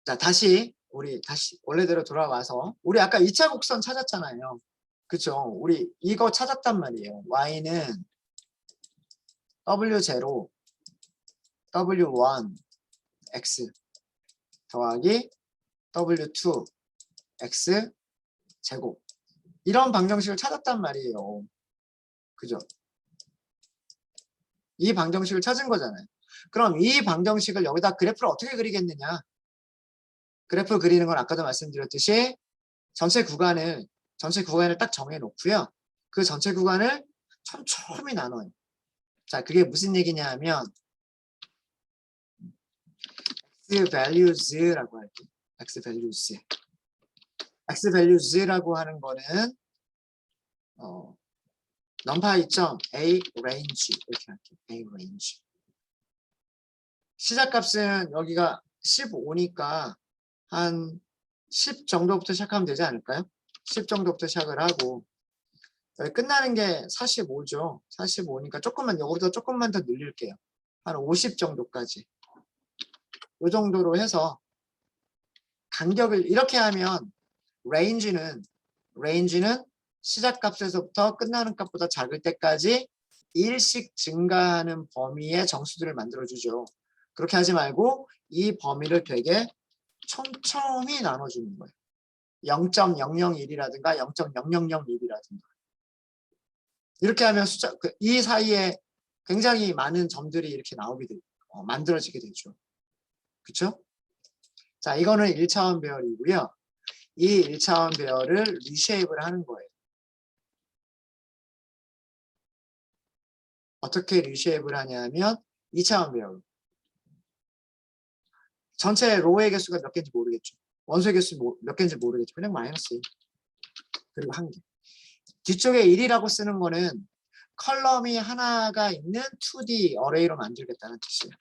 자, 우리 다시 원래대로 돌아와서 우리 아까 2차 곡선 찾았잖아요. 그쵸? 우리 이거 찾았단 말이에요. y는 w0, w1, x 더하기 w2, x 제곱. 이런 방정식을 찾았단 말이에요. 그죠? 이 방정식을 찾은 거잖아요. 그럼 이 방정식을 여기다 그래프를 어떻게 그리겠느냐? 그래프 그리는 건 아까도 말씀드렸듯이 전체 구간을 딱 정해 놓고요. 그 전체 구간을 촘촘히 나눠요. 자, 그게 무슨 얘기냐 하면 x values라고 할게요. x values. x values라고 하는 거는 numpy.a range 이렇게 할게요. a range. 시작값은 여기가 15니까 한 10 정도부터 시작하면 되지 않을까요? 10 정도부터 시작을 하고 여기 끝나는 게 45죠. 45니까 요거보다 조금만 더 늘릴게요. 한 50 정도까지. 이 정도로 해서 간격을 이렇게 하면 range는 시작값에서부터 끝나는 값보다 작을 때까지 일씩 증가하는 범위의 정수들을 만들어주죠. 그렇게 하지 말고 이 범위를 되게 촘촘히 나눠주는 거예요. 0.001이라든가 0.0001이라든가 이렇게 하면 이 사이에 굉장히 많은 점들이 이렇게 만들어지게 되죠. 그렇죠? 자, 이거는 1차원 배열이고요. 이 1차원 배열을 리쉐입을 하는 거예요. 어떻게 리쉐입을 하냐면 2차원 배열. 전체 로우의 개수가 몇 개인지 모르겠죠. 원소의 개수 몇 개인지 모르겠죠. 그냥 마이너스 1. 그리고 1개. 뒤쪽에 1이라고 쓰는 거는 컬럼이 하나가 있는 2D 어레이로 만들겠다는 뜻이에요.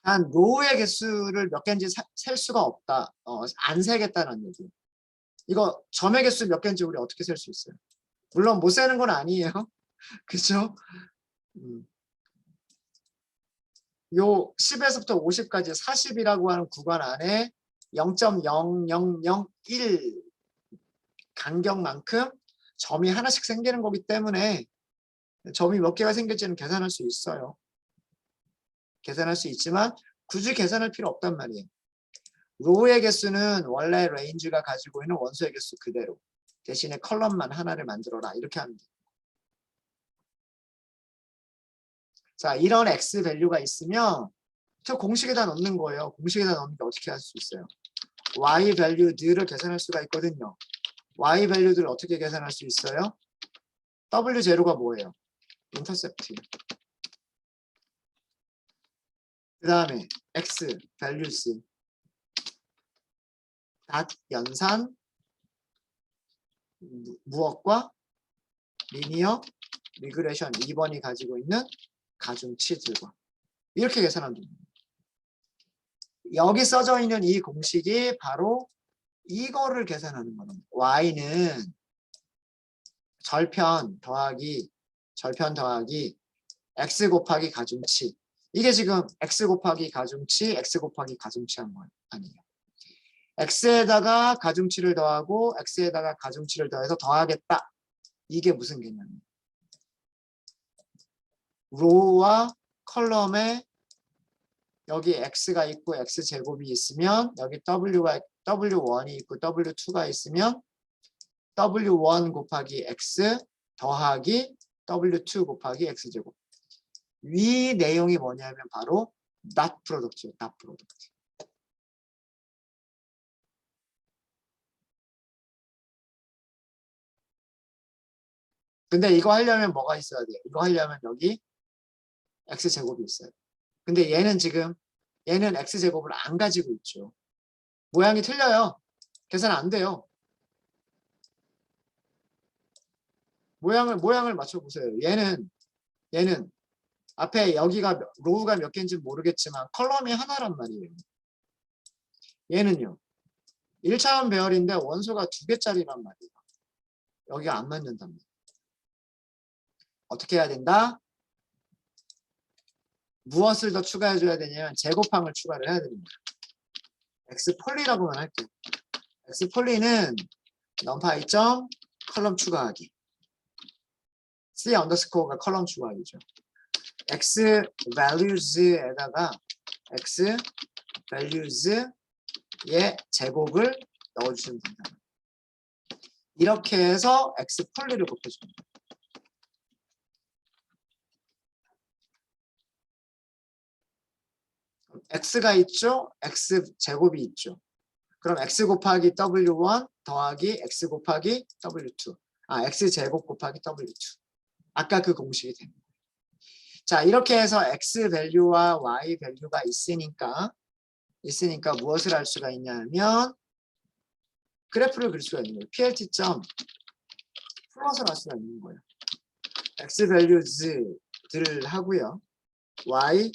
단 로우의 개수를 몇 개인지 셀 수가 없다. 안 세겠다는 얘기예요. 이거 점의 개수 몇 개인지 우리 어떻게 셀 수 있어요? 물론 못 세는 건 아니에요. 그죠? 요 10에서부터 50까지 40이라고 하는 구간 안에 0.0001 간격만큼 점이 하나씩 생기는 거기 때문에 점이 몇 개가 생길지는 계산할 수 있어요. 계산할 수 있지만 굳이 계산할 필요 없단 말이에요. 로우의 개수는 원래 레인지가 가지고 있는 원소의 개수 그대로 대신에 컬럼만 하나를 만들어라 이렇게 하면 돼요. 자, 이런 x 밸류가 있으면 저 공식에다 넣는 거예요. 공식에다 넣는 게 어떻게 할 수 있어요? y 밸류들을 계산할 수가 있거든요. y 밸류들을 어떻게 계산할 수 있어요? w0가 뭐예요? 인터셉트. 그 다음에 x values 닷 연산 무엇과 리니어 리그레션 2번이 가지고 있는 가중치들과 이렇게 계산하면 됩니다. 여기 써져 있는 이 공식이 바로 이거를 계산하는 겁니다. y는 절편 더하기 x 곱하기 가중치. 이게 지금 x 곱하기 가중치, x 곱하기 가중치 한 거 아니에요. x에다가 가중치를 더하고 x에다가 가중치를 더해서 더하겠다. 이게 무슨 개념이에요? 로우와 컬럼에 여기 x가 있고 x제곱이 있으면 여기 w1이 있고 w2가 있으면 w1 곱하기 x 더하기 w2 곱하기 x제곱. 위 내용이 뭐냐면 바로 dot product예요. dot product. 근데 이거 하려면 뭐가 있어야 돼요? 이거 하려면 여기 x제곱이 있어요. 근데 얘는 x제곱을 안 가지고 있죠. 모양이 틀려요. 계산 안 돼요. 모양을 맞춰보세요. 얘는 앞에 여기가 로우가 몇 개인지 모르겠지만 컬럼이 하나란 말이에요. 얘는요. 1차원 배열인데 원소가 2개짜리란 말이에요. 여기가 안 맞는단 말이에요. 어떻게 해야 된다? 무엇을 더 추가해 줘야 되냐면 제곱항을 추가를 해야 됩니다. x폴리라고만 할게요. x폴리는 numPy 점 컬럼 추가하기. c 언더스코어가 컬럼 추가하기죠. x values에다가 x values의 제곱을 넣어주시면 됩니다. 이렇게 해서 x폴리를 곱해줍니다. x가 있죠? x제곱이 있죠. 그럼 x 곱하기 w1 더하기 x 곱하기 w2. x제곱 곱하기 w2. 아까 그 공식이 됩니다. 자, 이렇게 해서 x 밸류와 y 밸류가 있으니까 무엇을 할 수가 있냐면 그래프를 그릴 수가 있는 거예요. plt 점 플롯을 할 수가 있는 거예요. x 밸류즈들을 하고요. y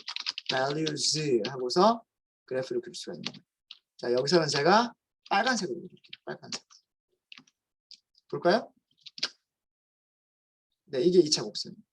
values 하고서 그래프를 그릴 수가 있는 거예요. 자, 여기서는 제가 빨간색으로 그릴게요. 빨간색. 볼까요? 네, 이게 2차 곡선입니다.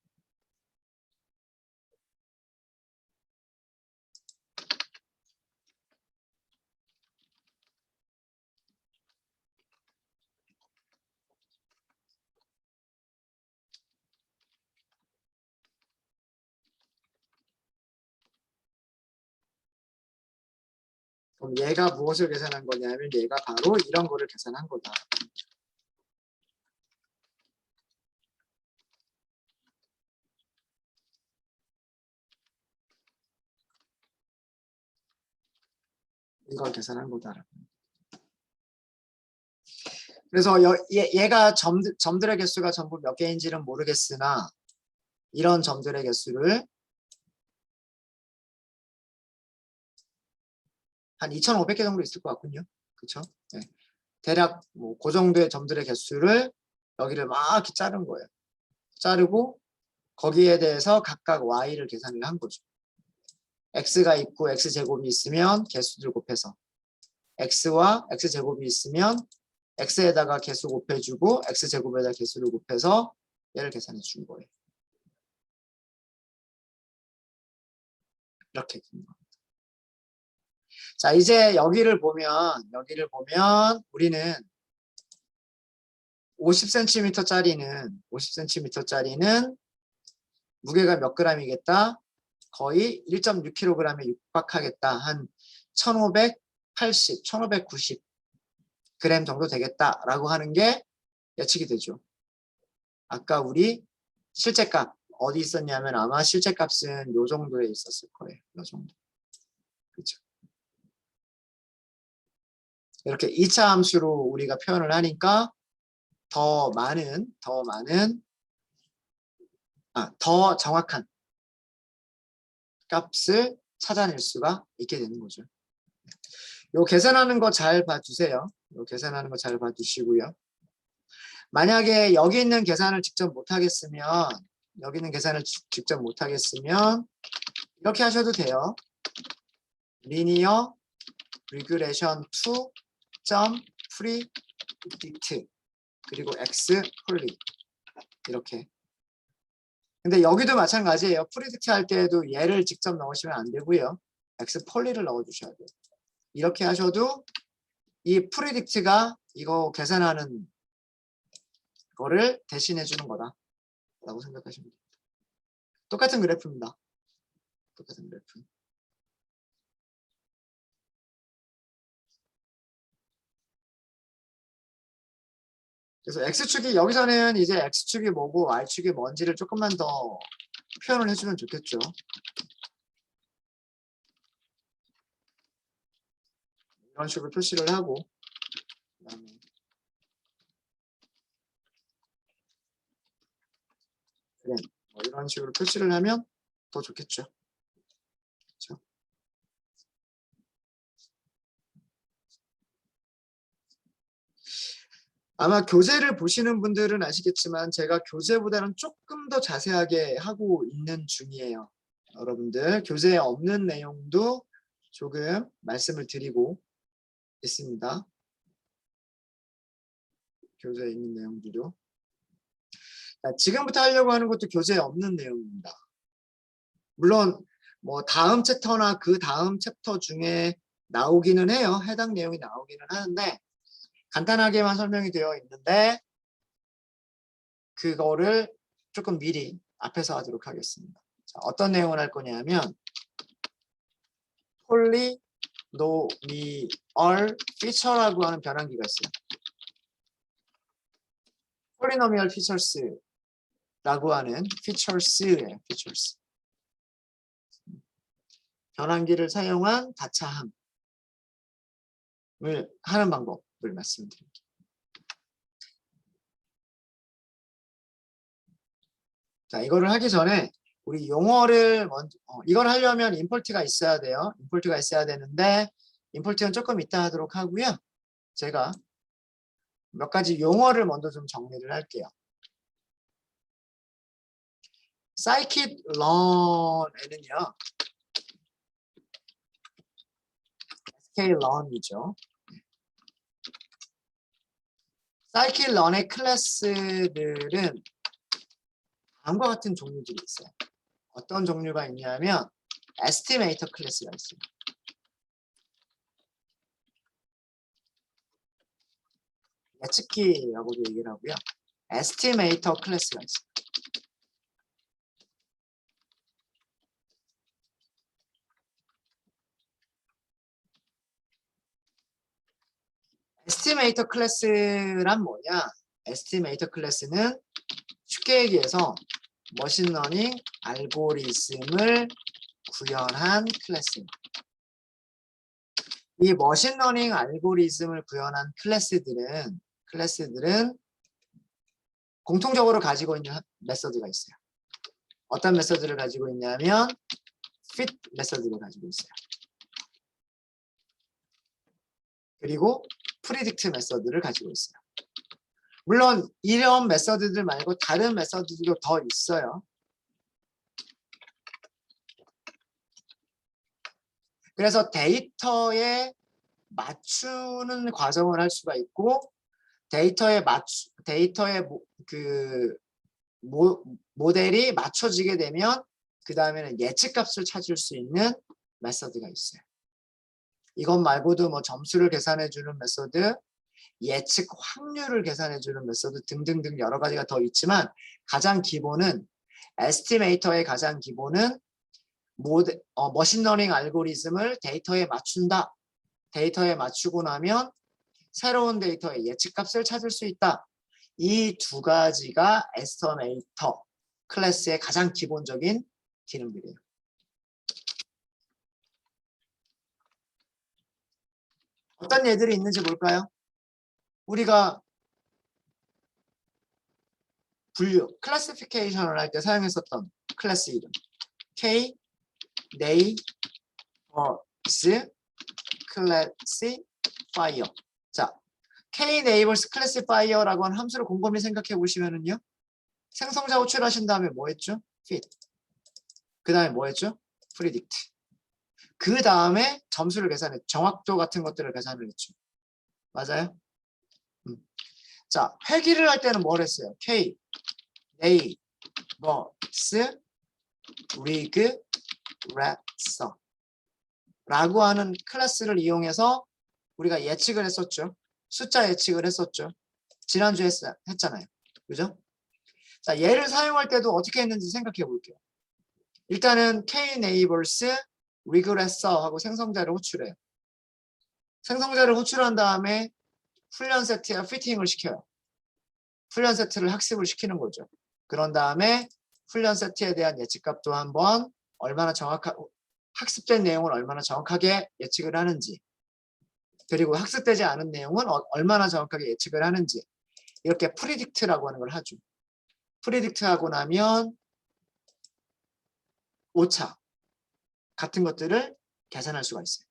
그럼 얘가 무엇을 계산한 거냐면 얘가 바로 이런 거를 계산한 거다. 이걸 계산한 거다. 그래서 얘가 점들의 개수가 전부 몇 개인지는 모르겠으나 이런 점들의 개수를 한 2,500개 정도 있을 것 같군요. 그렇죠? 네. 대략 뭐 그 정도의 점들의 개수를 여기를 막 이렇게 자른 거예요. 자르고 거기에 대해서 각각 y를 계산을 한 거죠. x가 있고 x제곱이 있으면 개수들 곱해서 x와 x제곱이 있으면 x에다가 개수 곱해주고 x제곱에다 개수를 곱해서 얘를 계산해 준 거예요. 이렇게 됩니다. 자, 이제 여기를 보면 우리는 50cm짜리는 무게가 몇 g이겠다? 거의 1.6kg에 육박하겠다. 한 1580, 1590g 정도 되겠다라고 하는 게 예측이 되죠. 아까 우리 실제값 어디 있었냐면 아마 실제값은 요 정도에 있었을 거예요. 요 정도. 그렇죠. 이렇게 2차 함수로 우리가 표현을 하니까 더 정확한 값을 찾아낼 수가 있게 되는 거죠. 요 계산하는 거 잘 봐주세요. 요 계산하는 거 잘 봐주시고요. 만약에 여기 있는 계산을 직접 못하겠으면 이렇게 하셔도 돼요. linear regression to predict 그리고 x 폴리 이렇게. 근데 여기도 마찬가지예요. 프리딕트 할 때에도 얘를 직접 넣으시면 안 되고요. x 폴리를 넣어주셔야 돼요. 이렇게 하셔도 이 프리딕트가 이거 계산하는 거를 대신해 주는 거다 라고 생각하시면 됩니다. 똑같은 그래프입니다. 똑같은 그래프. 그래서 x축이 여기서는 이제 x축이 뭐고 y축이 뭔지를 조금만 더 표현을 해주면 좋겠죠. 이런 식으로 표시를 하고 그다음에 뭐 이런 식으로 표시를 하면 더 좋겠죠. 그렇죠? 아마 교재를 보시는 분들은 아시겠지만 제가 교재보다는 조금 더 자세하게 하고 있는 중이에요. 여러분들 교재에 없는 내용도 조금 말씀을 드리고 있습니다. 교재에 있는 내용들도. 지금부터 하려고 하는 것도 교재에 없는 내용입니다. 물론 뭐 다음 챕터나 그 다음 챕터 중에 나오기는 해요. 해당 내용이 나오기는 하는데 간단하게만 설명이 되어 있는데 그거를 조금 미리 앞에서 하도록 하겠습니다. 자, 어떤 내용을 할 거냐면 폴리노미얼 피처라고 하는 변환기가 있어요. 폴리노미얼 피처스라고 하는 피처스예요. 피처스. 변환기를 사용한 다차함을 하는 방법을 말씀드릴게요. 자, 이거를 하기 전에 우리 용어를 먼저 이걸 하려면 임포트가 있어야 돼요. 임포트가 있어야 되는데 임포트는 조금 이따 하도록 하고요. 제가 몇 가지 용어를 먼저 좀 정리를 할게요. scikit-learn에는요. sklearn이죠. scikit-learn의 클래스들은 다음과 같은 종류들이 있어요. 어떤 종류가 있냐면 estimator 클래스가 있어요. 예측기라고도 얘기를 하고요. estimator 클래스가 있어요. 에스티메이터 클래스란 뭐냐? 에스티메이터 클래스는 쉽게 얘기해서 머신러닝 알고리즘을 구현한 클래스입니다. 이 머신러닝 알고리즘을 구현한 클래스들은 공통적으로 가지고 있는 메서드가 있어요. 어떤 메서드를 가지고 있냐면 fit 메서드를 가지고 있어요. 그리고 predict 메서드를 가지고 있어요. 물론 이런 메서드들 말고 다른 메서드도 더 있어요. 그래서 데이터에 맞추는 과정을 할 수가 있고 데이터의 모델이 맞춰지게 되면 그 다음에는 예측값을 찾을 수 있는 메서드가 있어요. 이것 말고도 뭐 점수를 계산해주는 메서드, 예측 확률을 계산해주는 메서드 등등등 여러 가지가 더 있지만 가장 기본은 에스티메이터의 가장 기본은 머신러닝 알고리즘을 데이터에 맞춘다. 데이터에 맞추고 나면 새로운 데이터의 예측값을 찾을 수 있다. 이 두 가지가 에스티메이터 클래스의 가장 기본적인 기능들이에요. 어떤 예들이 있는지 볼까요? 우리가 분류, 클래시피케이션을 할 때 사용했었던 클래스 이름 K, 네이버스, 클래시파이어. 자, K 네이버스 클래시파이어라고 하는 함수를 곰곰이 생각해 보시면은요. 생성자 호출하신 다음에 뭐 했죠? fit. 그 다음에 뭐 했죠? predict. 그 다음에 점수를 계산했죠. 정확도 같은 것들을 계산을 했죠. 맞아요? 자, 회귀를 할 때는 뭘 했어요? K, 네이버스, 리그, 레서 라고 하는 클래스를 이용해서 우리가 예측을 했었죠. 숫자 예측을 했었죠. 지난주에 했잖아요. 그죠? 자, 얘를 사용할 때도 어떻게 했는지 생각해 볼게요. 일단은 K-neighbors, regressor 하고 생성자를 호출해요. 생성자를 호출한 다음에 훈련 세트에 피팅을 시켜요. 훈련 세트를 학습을 시키는 거죠. 그런 다음에 훈련 세트에 대한 예측값도 한번 얼마나 학습된 내용을 얼마나 정확하게 예측을 하는지, 그리고 학습되지 않은 내용은 얼마나 정확하게 예측을 하는지, 이렇게 프리딕트라고 하는 걸 하죠. 프리딕트 하고 나면 오차 같은 것들을 계산할 수가 있어요.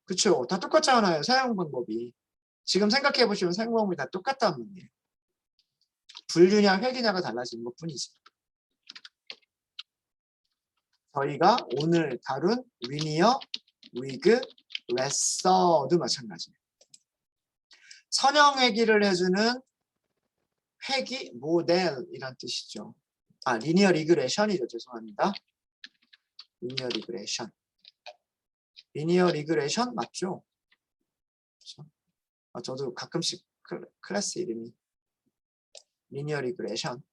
그렇죠? 다 똑같잖아요. 사용 방법이. 지금 생각해 보시면 사용 방법이 다 똑같단 말이에요. 분류냐 회귀냐가 달라지는 것 뿐이지. 저희가 오늘 다룬 리니어, 리그, 레서도 마찬가지예요. 선형 회귀를 해주는 회귀 모델이란 뜻이죠. 아, 리니어 리그레션이죠. 죄송합니다. 리니어 리그레션. 리니어 리그레션 맞죠? 그렇죠? 아, 저도 가끔씩 클래스 이름이 리니어 리그레션.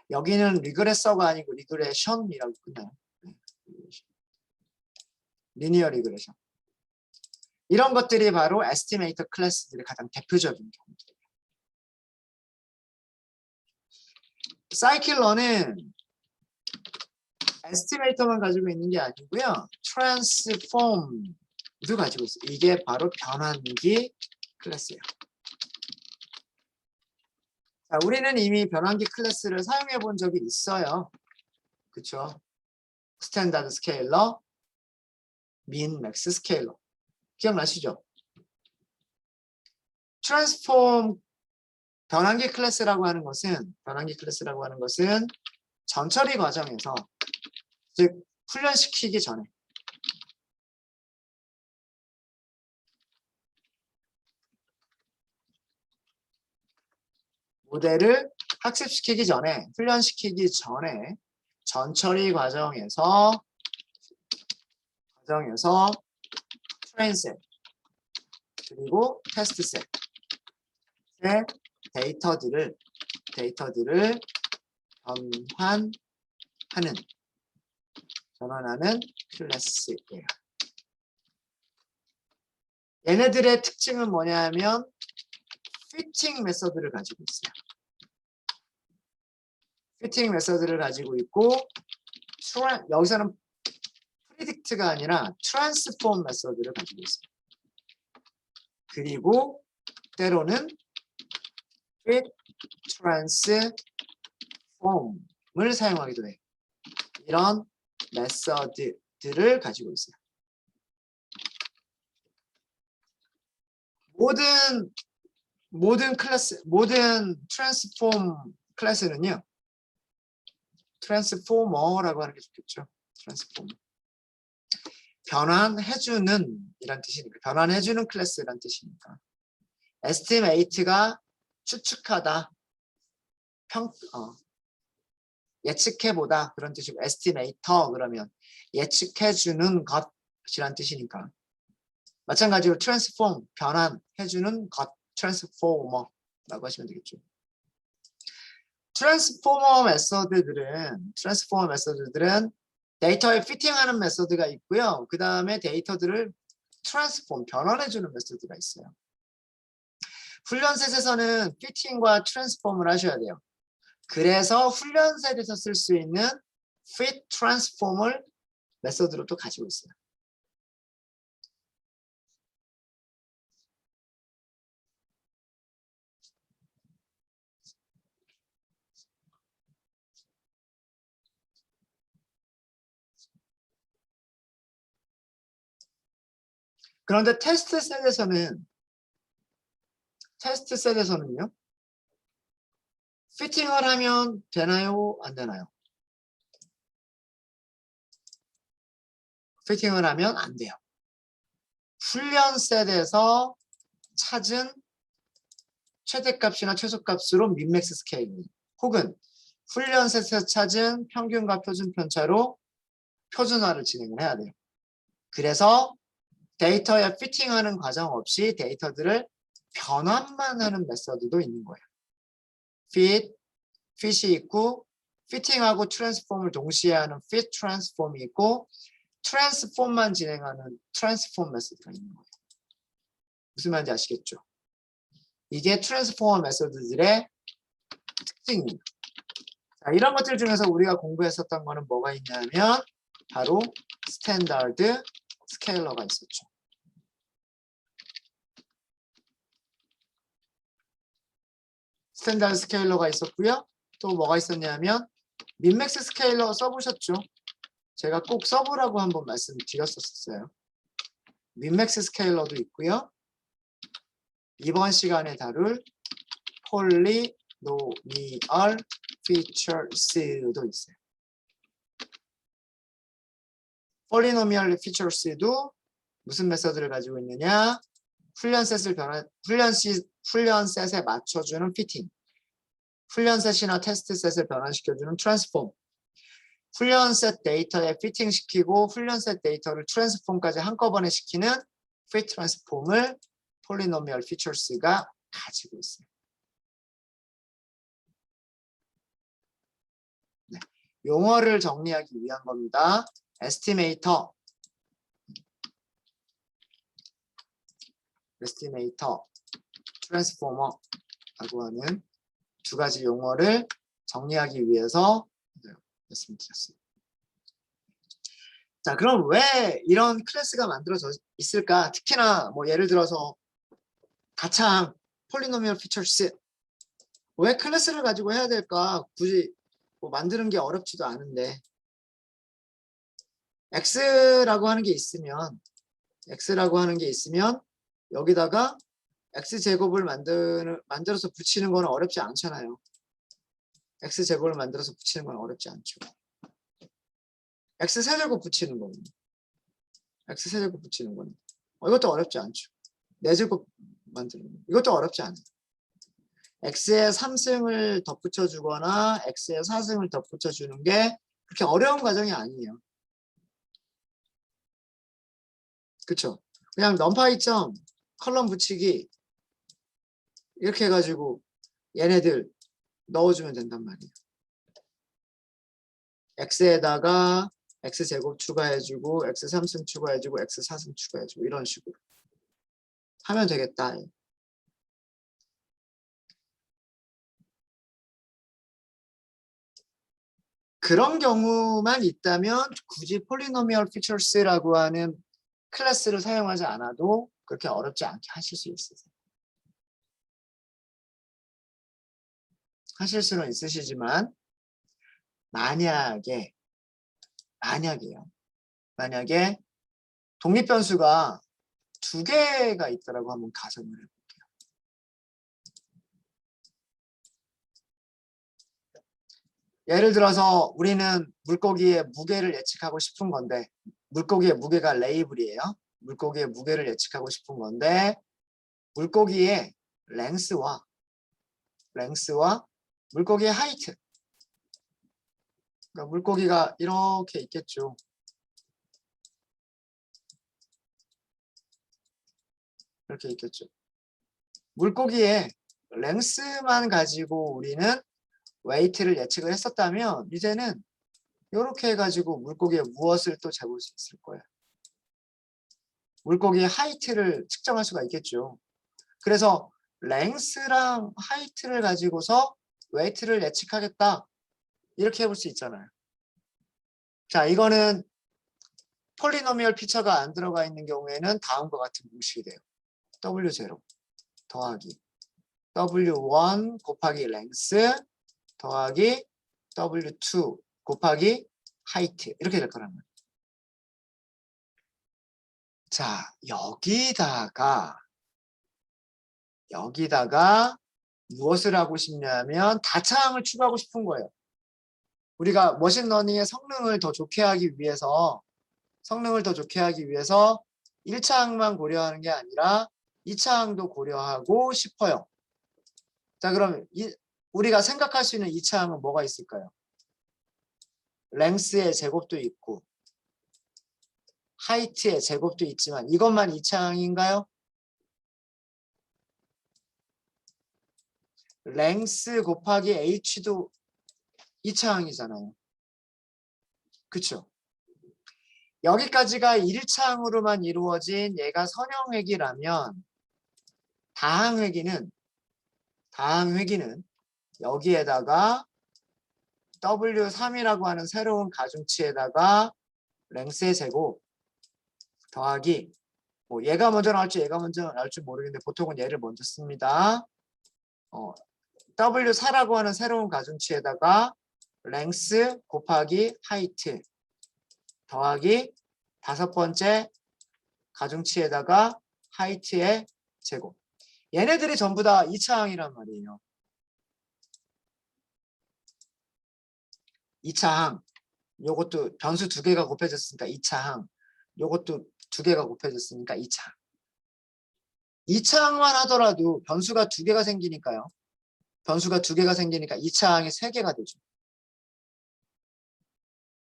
여기는 리그레서가 아니고 리그레션이라고 끝나요. 네, 리니어 리그레션. 이런 것들이 바로 에스티메이터 클래스들의 가장 대표적인 경우들이에요. 사이클러는 에스티메이터만 가지고 있는 게 아니고요. 트랜스폼도 가지고 있어요. 이게 바로 변환기 클래스예요. 자, 우리는 이미 변환기 클래스를 사용해 본 적이 있어요. 그쵸? 스탠다드 스케일러, 민, 맥스 스케일러. 기억나시죠? 트랜스폼 변환기 클래스라고 하는 것은 전처리 과정에서, 즉 훈련시키기 전에 모델을 학습시키기 전에, 훈련시키기 전에 전처리 과정에서 트레인셋 그리고 테스트셋의 데이터들을 전환하는 클래스예요. 얘네들의 특징은 뭐냐면 피팅 메서드를 가지고 있어요. 피팅 메서드를 가지고 있고 여기서는 프리딕트가 아니라 트랜스폼 메서드를 가지고 있어요. 그리고 때로는 fit transform을 사용하기도 해요. 이런 메서드들을 가지고 있어요. 모든 트랜스폼 클래스는요. 트랜스포머라고 하는 게 좋겠죠. 트랜스포머. 변환해주는 이란 뜻이니까. 변환해주는 클래스란 뜻이니까. 에스티메이트가 추측하다, 예측해보다 그런 뜻이고 에스티메이터 그러면 예측해주는 것이란 뜻이니까. 마찬가지로 트랜스폼, 변환해주는 것, 트랜스포머라고 하시면 되겠죠. 트랜스포머 메서드들은 데이터에 피팅하는 메서드가 있고요. 그 다음에 데이터들을 트랜스폼, 변환해주는 메서드가 있어요. 훈련셋에서는 피팅과 트랜스폼을 하셔야 돼요. 그래서 훈련셋에서 쓸 수 있는 fit transform을 메서드로 또 가지고 있어요. 그런데 테스트 셋에서는요. 피팅을 하면 되나요? 안 되나요? 피팅을 하면 안 돼요. 훈련 셋에서 찾은 최대값이나 최소값으로 민맥스 스케일 혹은 훈련 셋에서 찾은 평균과 표준 편차로 표준화를 진행을 해야 돼요. 그래서 데이터에 피팅하는 과정 없이 데이터들을 변환만 하는 메서드도 있는 거예요. fit이 있고 피팅하고 트랜스폼을 동시에 하는 fit 트랜스폼이 있고 트랜스폼만 진행하는 트랜스폼 메서드가 있는 거예요. 무슨 말인지 아시겠죠? 이게 트랜스포머 메서드들의 특징입니다. 자, 이런 것들 중에서 우리가 공부했었던 거는 뭐가 있냐면 바로 스탠다드 스케일러가 있었죠. 스탠다드 스케일러가 있었고요. 또 뭐가 있었냐면 민맥스 스케일러 써보셨죠? 제가 꼭 써보라고 한번 말씀드렸었어요. 민맥스 스케일러도 있고요. 이번 시간에 다룰 폴리노미얼 피처스도 있어요. 폴리노미얼 피처스도 무슨 메서드를 가지고 있느냐? 훈련셋에 맞춰주는 피팅. 훈련셋이나 테스트셋을 변환시켜주는 트랜스폼. 훈련셋 데이터에 피팅시키고 훈련셋 데이터를 트랜스폼까지 한꺼번에 시키는 free 트랜스폼을 폴리노미얼 피처스가 가지고 있습니다. 네. 용어를 정리하기 위한 겁니다. 에스티메이터, 트랜스포머라고 하는 두 가지 용어를 정리하기 위해서 말씀드렸습니다. 자, 그럼 왜 이런 클래스가 만들어져 있을까? 특히나 뭐 예를 들어서 다창 폴리노미얼 피처스 왜 클래스를 가지고 해야 될까? 굳이 뭐 만드는 게 어렵지도 않은데 x라고 하는 게 있으면 여기다가 x제곱을 만들어서 붙이는 건 어렵지 않잖아요. x제곱을 만들어서 붙이는 건 어렵지 않죠. x세제곱 붙이는 거는 이것도 어렵지 않죠. 4제곱 만드는 거 이것도 어렵지 않아요. x에 3승을 덧붙여주거나 x에 4승을 덧붙여주는 게 그렇게 어려운 과정이 아니에요. 그쵸? 그냥 numPy 컬럼 붙이기 이렇게 해가지고 얘네들 넣어주면 된단 말이에요. x에다가 x제곱 추가해주고 x3승 추가해주고 x4승 추가해주고 이런 식으로 하면 되겠다. 그런 경우만 있다면 굳이 폴리노미얼 피처스라고 하는 클래스를 사용하지 않아도 그렇게 어렵지 않게 하실 수 있으세요. 하실 수는 있으시지만 만약에 독립변수가 2개가 있다라고 한번 가정을 해볼게요. 예를 들어서 우리는 물고기의 무게를 예측하고 싶은 건데 물고기의 무게가 레이블이에요. 물고기의 무게를 예측하고 싶은 건데 물고기의 랭스와 물고기의 하이트 그러니까 물고기가 이렇게 있겠죠. 이렇게 있겠죠. 물고기의 랭스만 가지고 우리는 웨이트를 예측을 했었다면 이제는 이렇게 해가지고 물고기의 무엇을 또 재볼 수 있을 거예요. 물고기의 하이트를 측정할 수가 있겠죠. 그래서 랭스랑 하이트를 가지고서 웨이트를 예측하겠다. 이렇게 해볼 수 있잖아요. 자, 이거는 폴리노미얼 피처가 안 들어가 있는 경우에는 다음과 같은 공식이 돼요. W0 더하기 W1 곱하기 랭스 더하기 W2 곱하기 하이트 이렇게 될 거란 말이에요. 자, 여기다가 무엇을 하고 싶냐면 다차항을 추가하고 싶은 거예요. 우리가 머신러닝의 성능을 더 좋게 하기 위해서 1차항만 고려하는 게 아니라 2차항도 고려하고 싶어요. 자, 그럼 우리가 생각할 수 있는 2차항은 뭐가 있을까요? 랭스의 제곱도 있고 하이트의 제곱도 있지만 이것만 2차항인가요? 랭스 곱하기 h도 2차항이잖아요. 그쵸? 여기까지가 1차항으로만 이루어진 얘가 선형회귀라면 다항회귀는 여기에다가 W3이라고 하는 새로운 가중치에다가 랭스의 제곱 더하기 뭐 얘가 먼저 나올지 얘가 먼저 나올지 모르겠는데 보통은 얘를 먼저 씁니다. W4라고 하는 새로운 가중치에다가 랭스 곱하기 하이트 더하기 5번째 가중치에다가 하이트의 제곱. 얘네들이 전부 다 2차항이란 말이에요. 2차항. 요것도 변수 2개가 곱해졌으니까 2차항. 요것도 2개가 곱해졌으니까 2차항. 2차항만 하더라도 변수가 2개가 생기니까요. 변수가 2개가 생기니까 2차 항이 3개가 되죠.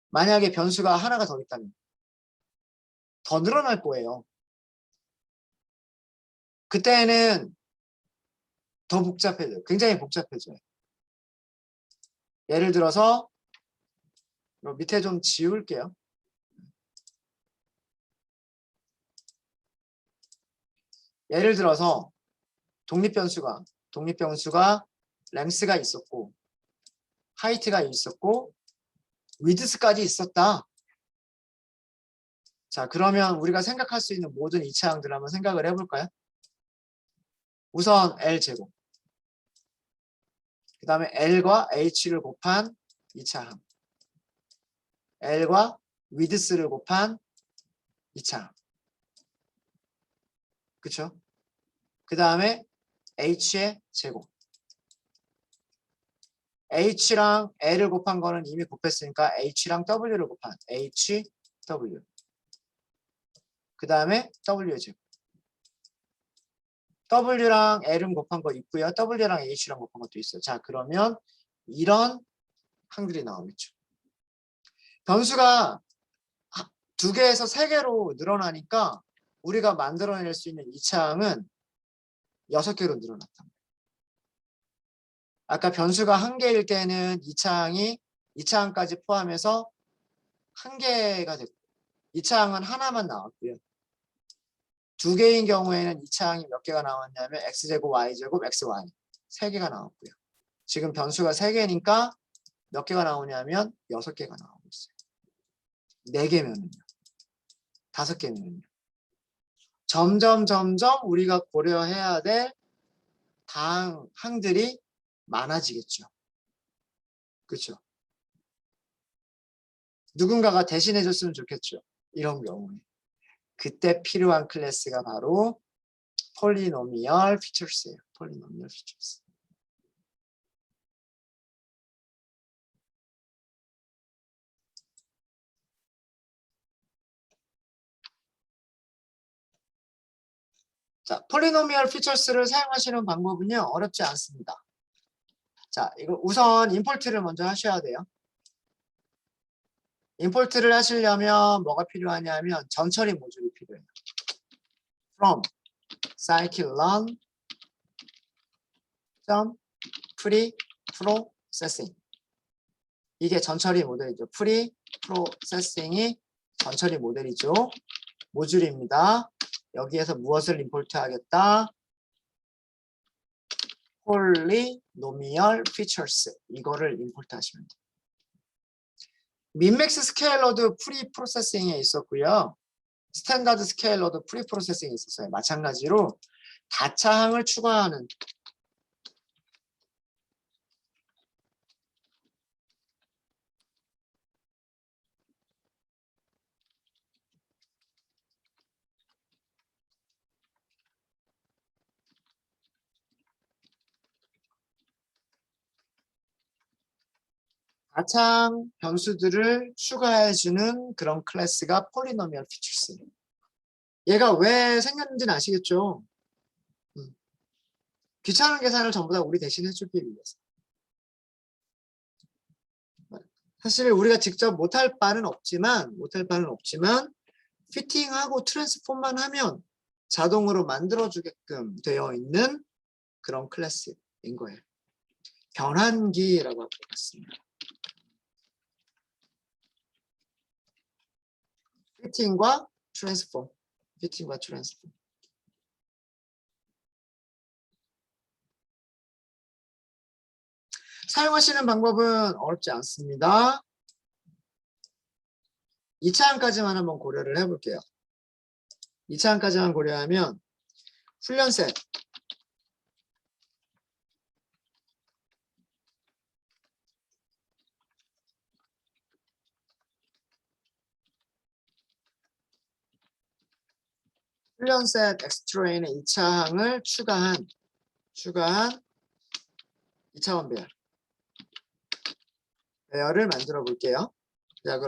만약에 변수가 하나가 더 있다면 더 늘어날 거예요. 그때는 더 복잡해져요. 굉장히 복잡해져요. 예를 들어서 밑에 좀 지울게요. 예를 들어서 독립변수가 랭스가 있었고 하이트가 있었고 위드스까지 있었다. 자, 그러면 우리가 생각할 수 있는 모든 2차 항들을 한번 생각을 해볼까요? 우선 L제곱, 그 다음에 L과 H를 곱한 2차 항, L과 위드스를 곱한 2차 항, 그쵸? 그 다음에 H의 제곱, H랑 L을 곱한 거는 이미 곱했으니까 H랑 W를 곱한 HW, 그 다음에 W의 제곱, W랑 L은 곱한 거 있고요. W랑 H랑 곱한 것도 있어요. 자, 그러면 이런 항들이 나오겠죠. 변수가 2개에서 3개로 늘어나니까 우리가 만들어낼 수 있는 2차 항은 6개로 늘어났다. 아까 변수가 1개일 때는 2차 항이 2차 항까지 포함해서 1개가 됐고 2차 항은 하나만 나왔고요. 2개인 경우에는 2차 항이 몇 개가 나왔냐면 x제곱, y제곱, xy 3개가 나왔고요. 지금 변수가 3개니까 몇 개가 나오냐면 6개가 나오고 있어요. 4개면은요. 5개면은요. 점점 우리가 고려해야 될 다음 항들이 많아지겠죠. 그렇죠? 누군가가 대신해 줬으면 좋겠죠. 이런 경우에. 그때 필요한 클래스가 바로 폴리노미얼 피처스예요. 폴리노미얼 피처스. 자, 폴리노미얼 피처스를 사용하시는 방법은요. 어렵지 않습니다. 자, 이거 우선 임포트를 먼저 하셔야 돼요. 임포트를 하시려면 뭐가 필요하냐면 전처리 모듈이 필요해요. from scikit-learn pre-processing 이게 전처리 모델이죠. pre-processing이 전처리 모델이죠. 모듈입니다. 여기에서 무엇을 임포트 하겠다? 폴리노미얼 피처스 이거를 임포트 하시면 돼요. 민맥스 스케일러도 프리 프로세싱에 있었고요. 스탠다드 스케일러도 프리 프로세싱에 있었어요. 마찬가지로 다차항을 추가하는 다차항 변수들을 추가해주는 그런 클래스가 폴리노미얼 피처스예요. 얘가 왜 생겼는지는 아시겠죠? 귀찮은 계산을 전부 다 우리 대신 해주기 위해서. 사실 우리가 직접 못할 바는 없지만 피팅하고 트랜스폼만 하면 자동으로 만들어주게끔 되어 있는 그런 클래스인 거예요. 변환기라고 할 것 같습니다. 피팅과 트랜스폼. 사용하시는 방법은 어렵지 않습니다. 2차항까지만 한번 고려를 해볼게요. 2차항까지만 고려하면 훈련셋 엑스트레인의 2차항을 추가한 2차원 배열을 만들어 볼게요. 자,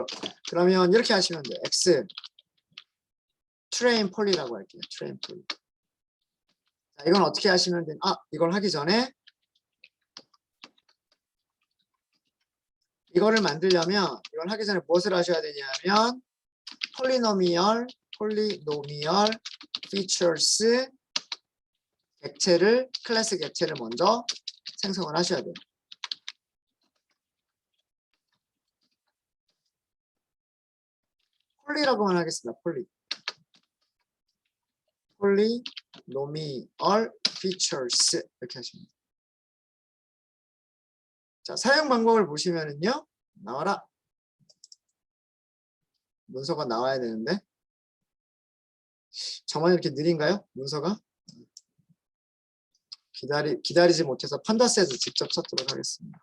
그러면 이렇게 하시면 돼요. x 트레인 폴리라고 할게요. 트레인 폴리. 자, 이건 어떻게 하시면 돼요? 이걸 하기 전에 이거를 만들려면 이걸 하기 전에 무엇을 하셔야 되냐면 폴리노미얼 피처스 객체를 클래스 객체를 먼저 생성을 하셔야 돼요. 폴리라고만 하겠습니다. 폴리노미얼 피처스 이렇게 하시면 돼요. 자, 사용 방법을 보시면은요. 나와라. 문서가 나와야 되는데 저만 이렇게 느린가요? 문서가? 기다리지 못해서 판다스에서 직접 찾도록 하겠습니다.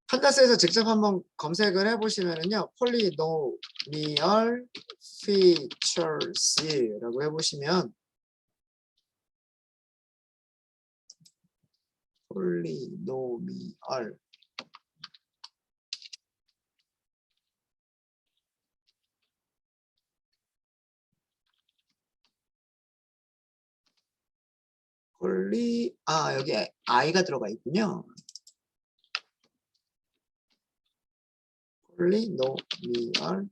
판다스에서 직접 한번 검색을 해보시면은요. 폴리노미얼 피처스라고 해보시면 폴리노미얼 여기 i가 들어가 있군요. 폴리노미얼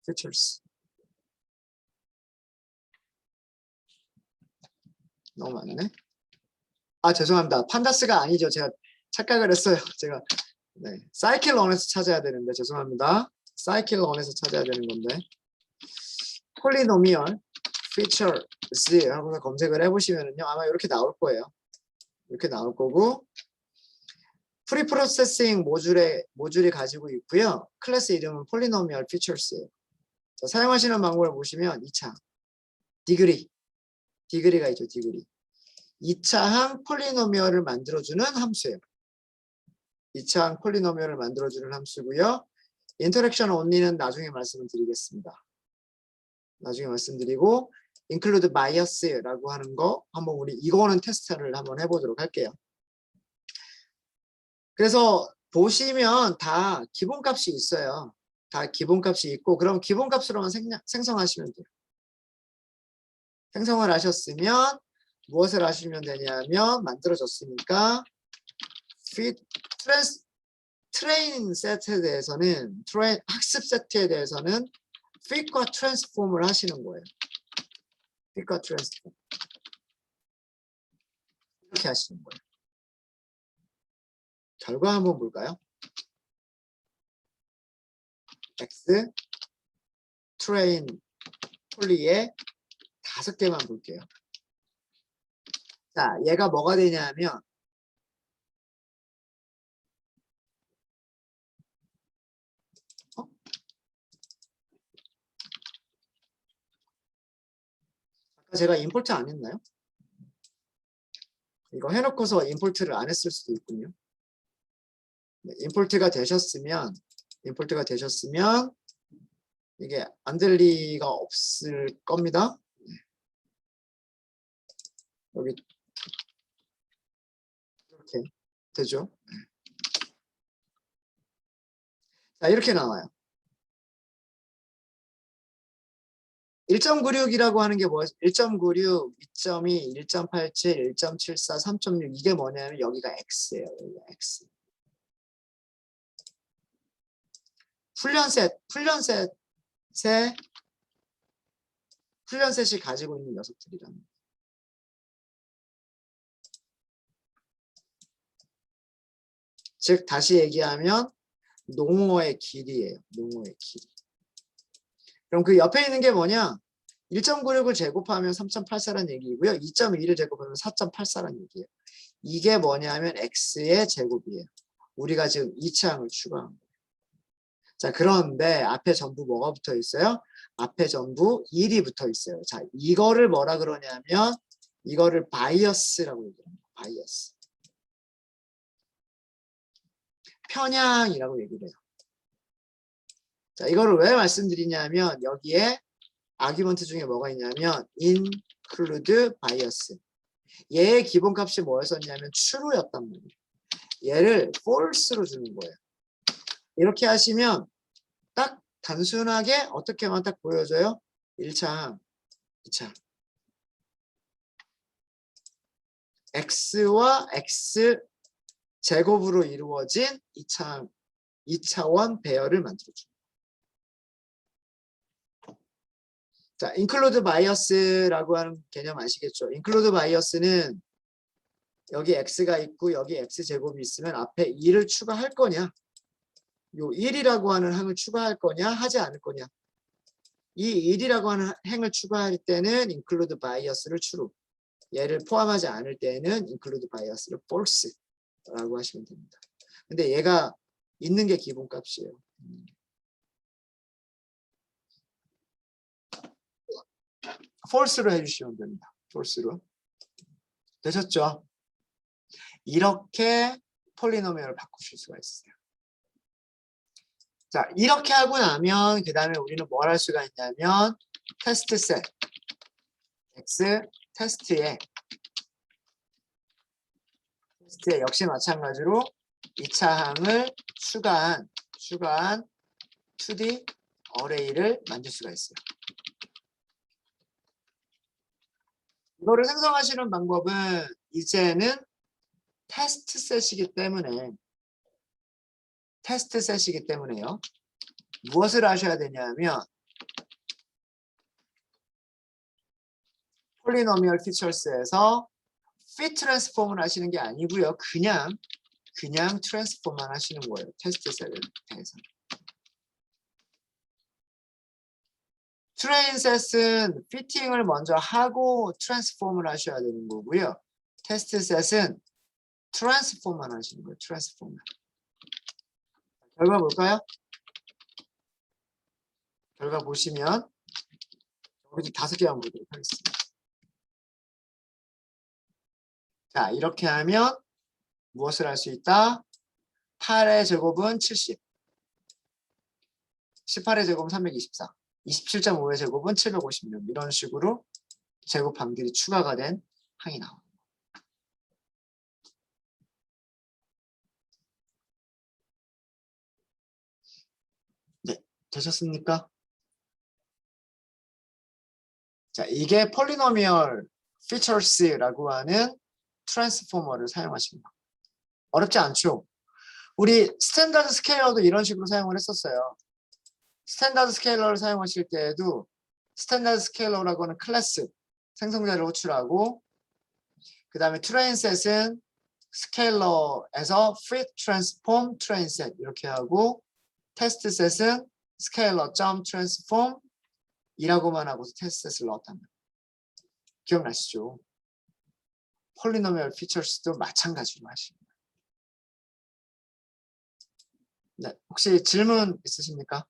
피처스 너무 많네. 죄송합니다. 판다스가 아니죠. 제가 착각을 했어요. 제가 사이클론에서 찾아야 되는데 죄송합니다. 사이클론에서 찾아야 되는 건데 폴리노미얼 피처스 하고 검색을 해보시면은요 아마 이렇게 나올 거예요. 이렇게 나올 거고 프리프로세싱 모듈이 가지고 있고요. 클래스 이름은 폴리노미얼 피처스예요. 자, 사용하시는 방법을 보시면 2차 디그리가 있죠. 디그리 2차항 폴리노미얼을 만들어주는 함수예요. 2차항 폴리노미얼을 만들어주는 함수고요. 인터랙션 온리는 나중에 말씀을 드리겠습니다. 나중에 말씀드리고 include bias라고 하는 거 한번 우리 이거는 테스트를 한번 해보도록 할게요. 그래서 보시면 다 기본값이 있어요. 다 기본값이 있고 그럼 기본값으로만 생성하시면 돼요. 생성을 하셨으면 무엇을 하시면 되냐면 만들어졌으니까 트레이닝 세트에 대해서는 학습 세트에 대해서는 fit과 transform을 하시는 거예요. fit과 transform 이렇게 하시는 거예요. 결과 한번 볼까요? x train 폴리에 5개만 볼게요. 자, 얘가 뭐가 되냐면 아까 제가 임포트 안 했나요? 이거 해놓고서 임포트를 안 했을 수도 있군요. 임포트가 되셨으면 이게 안 될 리가 없을 겁니다. 여기 이렇게 되죠. 자, 이렇게 나와요. 1.96이라고 하는 게 뭐예요? 1.96, 2.2, 1.87, 1.74, 3.6 이게 뭐냐면 여기가 x예요. 여기가 x. 훈련셋이 가지고 있는 녀석들이라는 거예요. 즉 다시 얘기하면 농어의 길이에요. 농어의 길이. 그럼 그 옆에 있는 게 뭐냐? 1.96을 제곱하면 3.84라는 얘기이고요. 2.2를 제곱하면 4.84라는 얘기예요. 이게 뭐냐면 x의 제곱이에요. 우리가 지금 2차항을 추가한 거예요. 자, 그런데 앞에 전부 뭐가 붙어 있어요? 앞에 전부 1이 붙어 있어요. 자, 이거를 뭐라 그러냐면 이거를 바이어스라고 얘기합니다. 바이어스. 편향이라고 얘기를 해요. 자, 이거를 왜 말씀드리냐면 여기에 아규먼트 중에 뭐가 있냐면 include bias. 얘의 기본값이 뭐였었냐면 true였단 말이에요. 얘를 false로 주는 거예요. 이렇게 하시면 딱 단순하게 어떻게만 딱 보여줘요? 1차, 2차. x와 x 제곱으로 이루어진 2차원 배열을 만들어줍니다. 자, include bias라고 하는 개념 아시겠죠? include bias는 여기 x가 있고 여기 x 제곱이 있으면 앞에 2를 추가할 거냐, 요 1이라고 하는 항을 추가할 거냐, 하지 않을 거냐. 이 1이라고 하는 행을 추가할 때는 include bias를 true, 얘를 포함하지 않을 때는 include bias를 false라고 하시면 됩니다. 근데 얘가 있는 게 기본값이에요. false로 해주시면 됩니다. false로. 되셨죠? 이렇게 폴리노미얼을 바꾸실 수가 있어요. 자, 이렇게 하고 나면 그 다음에 우리는 뭘 할 수가 있냐면 테스트 셋 x 테스트에 역시 마찬가지로 2차 항을 추가한 2D 어레이를 만들 수가 있어요. 이거를 생성하시는 방법은 이제는 테스트 셋이기 때문에요. 무엇을 하셔야 되냐면 폴리노미얼 피처스에서 fit 트랜스폼을 하시는 게 아니고요. 그냥 트랜스폼만 하시는 거예요. 테스트 셋에 대해서. 트레인 셋은 피팅을 먼저 하고 트랜스폼을 하셔야 되는 거고요. 테스트 셋은 트랜스폼만 하시는 거예요. 트랜스폼만. 결과 볼까요? 결과 보시면 여기 5개만 보도록 하겠습니다. 자, 이렇게 하면 무엇을 할 수 있다? 8의 제곱은 70, 18의 제곱은 324, 27.5의 제곱은 756, 이런 식으로 제곱 방들이 추가가 된 항이 나옵니다. 네, 되셨습니까? 자, 이게 폴리노미얼 피처스라고 하는 트랜스포머를 사용하십니다. 어렵지 않죠? 우리 스탠다드 스케일러도 이런 식으로 사용을 했었어요. 스탠다드 스케일러를 사용하실 때에도 스탠다드 스케일러라고 하는 클래스 생성자를 호출하고 그 다음에 트레인셋은 스케일러에서 fit transform trainset 이렇게 하고 테스트셋은 scalar.transform 이라고만 하고서 테스트셋을 넣었단 말이에요. 기억나시죠? 폴리노미얼 피처스도 마찬가지로 하십니다. 네, 혹시 질문 있으십니까?